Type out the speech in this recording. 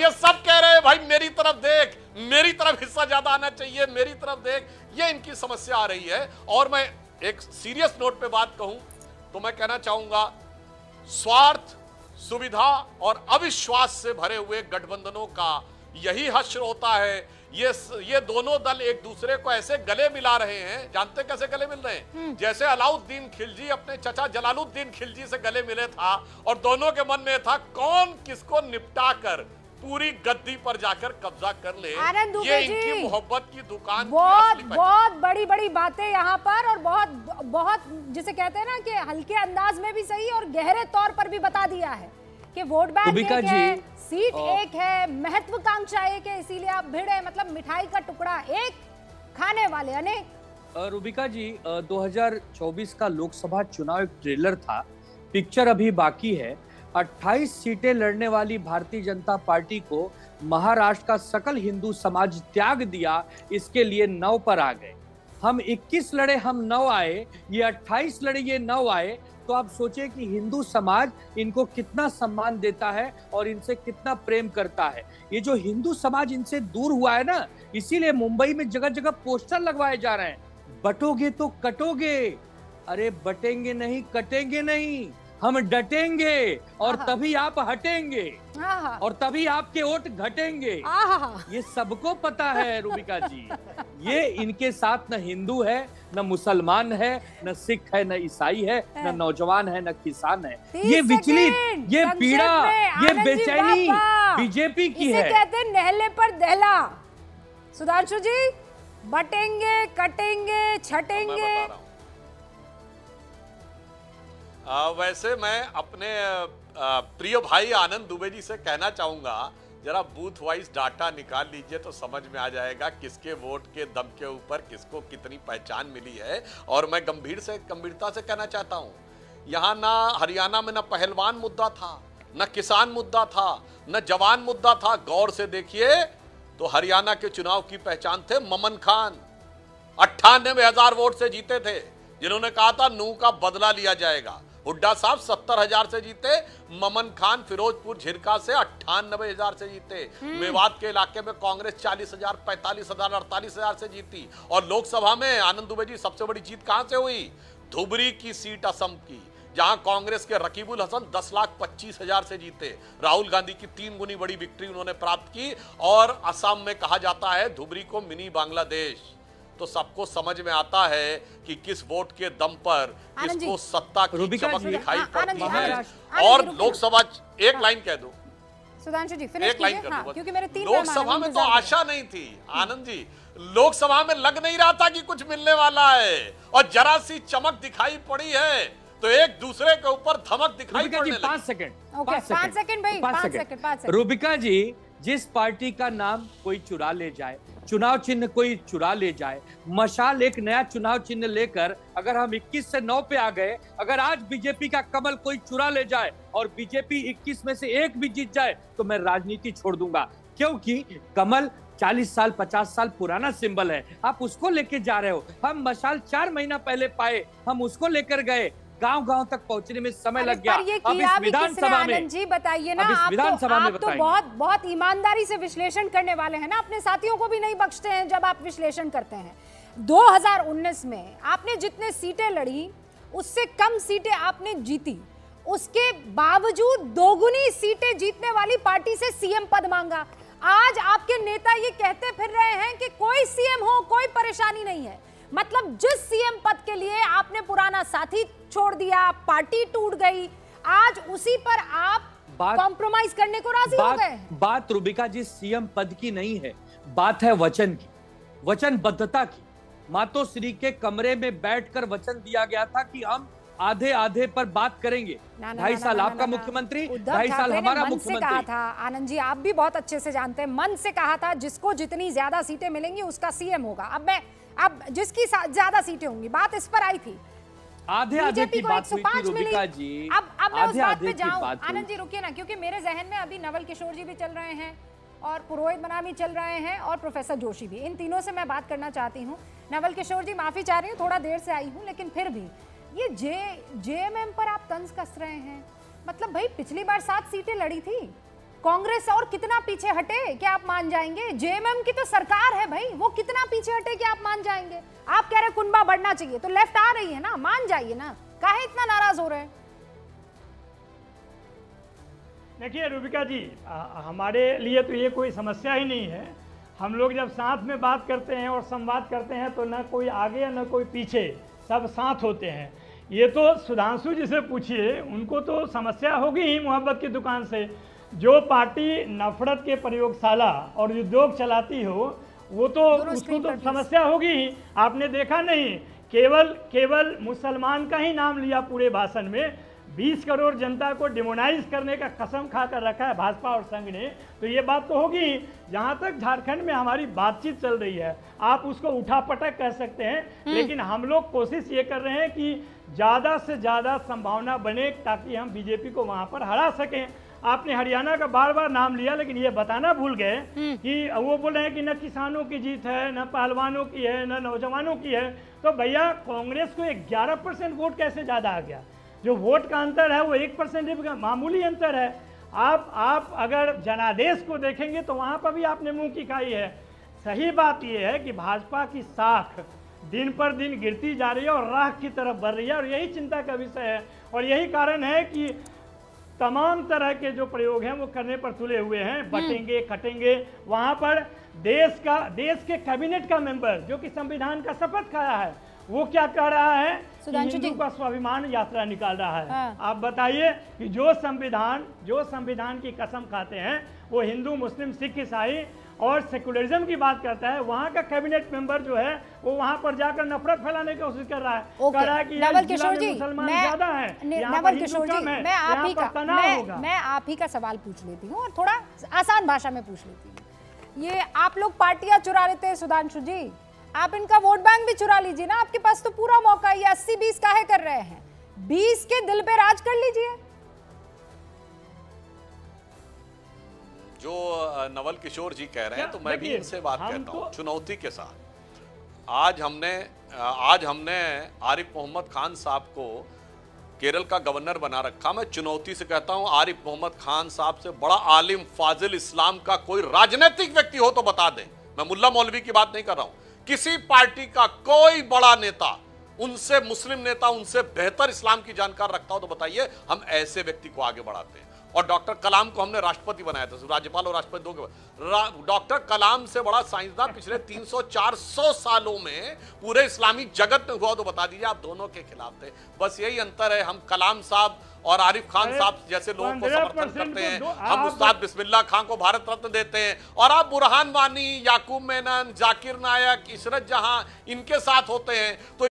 अब ये सब कह रहे हैं भाई मेरी तरफ देख, मेरी तरफ हिस्सा ज्यादा आना चाहिए, मेरी तरफ देख, ये इनकी समस्या आ रही है। और मैं एक सीरियस नोट पे बात कहूं तो मैं कहना चाहूंगा, स्वार्थ, सुविधा और अविश्वास से भरे हुए गठबंधनों का यही हश्र होता है। ये दोनों दल एक दूसरे को ऐसे गले मिला रहे हैं, जानते कैसे गले मिल रहे हैं? जैसे अलाउद्दीन खिलजी अपने चचा जलालुद्दीन खिलजी से गले मिले था और दोनों के मन में था कौन किसको निपटा कर पूरी गद्दी पर जाकर कब्जा कर ले। ये इनकी मोहब्बत की दुकान बहुत बड़ी बड़ी बातें यहाँ पर, और बहुत जिसे कहते हैं ना कि हल्के अंदाज में भी सही और गहरे तौर पर भी बता दिया है कि वोट बैंक एक है, सीट एक है, महत्वाकांक्षा एक है, इसीलिए आप भिड़े, मतलब मिठाई का टुकड़ा एक, खाने वाले अनेक। रुबिका जी, 2024 का लोकसभा चुनाव एक ट्रेलर था, पिक्चर अभी बाकी है। 28 सीटें लड़ने वाली भारतीय जनता पार्टी को महाराष्ट्र का सकल हिंदू समाज त्याग दिया, इसके लिए 9 पर आ गए। हम 21 लड़े, हम 9 आए, ये 28 लड़े, ये 9 आए। तो आप सोचिए कि हिंदू समाज इनको कितना सम्मान देता है और इनसे कितना प्रेम करता है। ये जो हिंदू समाज इनसे दूर हुआ है ना, इसीलिए मुंबई में जगह जगह पोस्टर लगवाए जा रहे हैं, बटोगे तो कटोगे। अरे बटेंगे नहीं, कटेंगे नहीं, हम डटेंगे और तभी आप हटेंगे और तभी आपके वोट घटेंगे। ये सबको पता है रुबिका जी। ये इनके साथ न हिंदू है, न मुसलमान है, न सिख है, न ईसाई है, न नौजवान है, न किसान है। ये विचलित, ये पीड़ा, ये बेचैनी बीजेपी की है। इसे कहते हैं नहले पर दहला। सुधांशु जी, बटेंगे, कटेंगे, छटेंगे। वैसे मैं अपने प्रिय भाई आनंद दुबे जी से कहना चाहूंगा, जरा बूथ वाइज डाटा निकाल लीजिए तो समझ में आ जाएगा किसके वोट के दम के ऊपर किसको कितनी पहचान मिली है। और मैं गंभीरता से कहना चाहता हूं, यहां ना हरियाणा में ना पहलवान मुद्दा था, न किसान मुद्दा था, न जवान मुद्दा था। गौर से देखिए तो हरियाणा के चुनाव की पहचान थे ममन खान, 98,000 वोट से जीते थे, जिन्होंने कहा था नूह का बदला लिया जाएगा। हुड्डा साहब 70,000 से जीते, ममन खान फिरोजपुर झिरका से 98,000 से जीते। मेवात के इलाके में कांग्रेस 40,000, 45,000, 48,000 से जीती। और लोकसभा में आनंद दुबे जी सबसे बड़ी जीत कहां से हुई? धुबरी की सीट असम की, जहां कांग्रेस के रकीबुल हसन 10,25,000 से जीते। राहुल गांधी की 3 गुनी बड़ी विक्ट्री उन्होंने प्राप्त की। और असम में कहा जाता है धुबरी को मिनी बांग्लादेश। तो सबको समझ में आता है कि किस वोट के दम पर किसको सत्ता की चमक दिखाई पड़ती है। और लोकसभा, एक लाइन कह दो सुधांशु जी, फिनिश कीजिए। हाँ, क्योंकि मेरे 3 लोकसभा में तो आशा नहीं थी आनंद जी, लोकसभा में लग नहीं रहा था कि कुछ मिलने वाला है, और जरा सी चमक दिखाई पड़ी है तो एक दूसरे के ऊपर धमक दिखाई पड़ने लगी। 5 सेकंड, 5 सेकंड भाई, 5 सेकंड। रुबिका जी, जिस पार्टी का नाम कोई चुरा ले जाए, चुनाव चिन्ह कोई चुरा ले जाए, मशाल एक नया चुनाव चिन्ह लेकर अगर हम 21 से 9 पे आ गए, अगर आज बीजेपी का कमल कोई चुरा ले जाए और बीजेपी 21 में से 1 भी जीत जाए तो मैं राजनीति छोड़ दूंगा। क्योंकि कमल 40 साल 50 साल पुराना सिंबल है, आप उसको लेके जा रहे हो। हम मशाल 4 महीना पहले पाए, हम उसको लेकर गए, गांव-गांव तक पहुंचने में समय लग गया। अब इस विधानसभा में जी बताइए ना, आप तो बहुत ईमानदारी से विश्लेषण करने वाले हैं ना, अपने साथियों को भी नहीं बख्शते हैं जब आप विश्लेषण करते हैं। 2019 में आपने जितने सीटें लड़ी उससे कम सीटें आपने जीती, उसके बावजूद दोगुनी सीटें जीतने वाली पार्टी से सीएम पद मांगा। आज आपके नेता ये कहते फिर रहे हैं कि कोई सीएम हो कोई परेशानी नहीं है। मतलब जिस सीएम पद के लिए आपने पुराना साथी छोड़ दिया, पार्टी टूट गई, आज उसी पर आप कॉम्प्रोमाइज करने को राजी हो गए। बात रुबिका जी सीएम पद की नहीं है, बात है वचन की, वचनबद्धता की। मातोश्री के कमरे में बैठकर वचन दिया गया था कि हम आधे आधे पर बात करेंगे। 2.5 साल आपका मुख्यमंत्री, 2.5 साल हमारा मुख्यमंत्री। कहा था आनंद जी, आप भी बहुत अच्छे से जानते हैं, मन से कहा था जिसको जितनी ज्यादा सीटें मिलेंगी उसका सीएम होगा। अब जिसकी ज्यादा सीटें होंगी, बात इस पर आई थी। आधे आधे की बात हुई थी रुबिका जी। अब मैं उस बात पे जाऊं, आनंद जी रुकिए ना, क्योंकि मेरे जहन में अभी नवल किशोर जी भी चल रहे हैं और पुरोहित बनामी चल रहे हैं और प्रोफेसर जोशी भी। इन तीनों से मैं बात करना चाहती हूँ। नवल किशोर जी, माफी चाह रही हूँ, थोड़ा देर से आई हूँ, लेकिन फिर भी ये जेएमएम पर आप तंज कस रहे हैं। मतलब भाई पिछली बार 7 सीटें लड़ी थी, कांग्रेस और कितना पीछे हटे क्या आप मान जाएंगे? जेएमएम की तो सरकार है भाई, वो कितना पीछे हटे क्या आप मान जाएंगे? आप कह रहे कुनबा बढ़ना चाहिए, तो लेफ्ट आ रही है ना, मान जाइए ना, काहे इतना नाराज हो रहे हैं? देखिए रूबिका जी, हमारे लिए तो ये कोई समस्या ही नहीं है। हम लोग जब साथ में बात करते हैं और संवाद करते हैं तो न कोई आगे न कोई पीछे, सब साथ होते हैं। ये तो सुधांशु जी से पूछिए, उनको तो समस्या होगी ही मोहब्बत की दुकान से। जो पार्टी नफरत के प्रयोगशाला और उद्योग चलाती हो वो तो उसको तो समस्या होगी ही। आपने देखा नहीं, केवल मुसलमान का ही नाम लिया पूरे भाषण में। 20 करोड़ जनता को डिमोनाइज करने का कसम खा कर रखा है भाजपा और संघ ने, तो ये बात तो होगी। जहाँ तक झारखंड में हमारी बातचीत चल रही है, आप उसको उठापटक कह सकते हैं, लेकिन हम लोग कोशिश ये कर रहे हैं कि ज़्यादा से ज़्यादा संभावना बने ताकि हम बीजेपी को वहाँ पर हरा सकें। आपने हरियाणा का बार बार नाम लिया, लेकिन ये बताना भूल गए कि वो बोल रहे हैं कि न किसानों की जीत है, न पहलवानों की है, न नौजवानों की है। तो भैया कांग्रेस को 11% वोट कैसे ज़्यादा आ गया? जो वोट का अंतर है वो 1% का मामूली अंतर है। आप अगर जनादेश को देखेंगे तो वहाँ पर भी आपने मुंह की खाई है। सही बात ये है कि भाजपा की साख दिन पर दिन गिरती जा रही है और राख की तरफ बढ़ रही है, और यही चिंता का विषय है। और यही कारण है कि तमाम तरह के जो प्रयोग हैं वो करने पर तुले हुए हैं, बटेंगे कटेंगे। वहाँ पर देश के कैबिनेट का मेंबर जो कि संविधान का शपथ खाया है, वो क्या कह रहा है कि हिंदू का स्वाभिमान यात्रा निकाल रहा है। हाँ। आप बताइए कि जो संविधान की कसम खाते हैं वो हिंदू, मुस्लिम, सिख, ईसाई और सेकुलरिज्म की बात करता है, वहाँ का कैबिनेट मेंबर जो है वो वहाँ पर जाकर नफरत फैलाने की कोशिश कर रहा है। कह रहा है कि नवल किशोर जी, मुसलमान ज्यादा है, नवल किशोर जी, मैं आप ही का सवाल पूछ लेती हूँ और थोड़ा आसान भाषा में पूछ लेती हूँ। ये आप लोग पार्टियां चुरा लेते हैं सुधांशु जी, आप इनका वोट बैंक भी चुरा लीजिए ना, आपके पास तो पूरा मौका है। 80-20 काहे कर रहे हैं? 20 के दिल पे राज कर लीजिए। जो नवल किशोर जी कह रहे हैं तो मैं भी इनसे बात कहता हूं चुनौती के साथ। आज हमने आरिफ मोहम्मद खान साहब को केरल का गवर्नर बना रखा। मैं चुनौती से कहता हूं, आरिफ मोहम्मद खान साहब से बड़ा आलिम, फाजिल इस्लाम का कोई राजनीतिक व्यक्ति हो तो बता दें। मैं मुल्ला मौलवी की बात नहीं कर रहा हूं, किसी पार्टी का कोई बड़ा नेता, उनसे मुस्लिम नेता उनसे बेहतर इस्लाम की जानकार रखता हो तो बताइए, हम ऐसे व्यक्ति को आगे बढ़ाते हैं। और डॉक्टर कलाम को हमने राष्ट्रपति बनाया था, राज्यपाल और राष्ट्रपति दो के। डॉक्टर कलाम से बड़ा साइंसदान पिछले 300-400 सालों में पूरे इस्लामी जगत में हुआ तो बता दीजिए। आप दोनों के खिलाफ थे। बस यही अंतर है, हम कलाम साहब और आरिफ खान साहब जैसे लोगों को समर्थन करते हैं, हम उस्ताद बिस्मिल्लाह खान को भारत रत्न देते हैं, और आप बुरहान वानी, याकूब मेनन, जाकिर नायक, इशरत जहां इनके साथ होते हैं। तो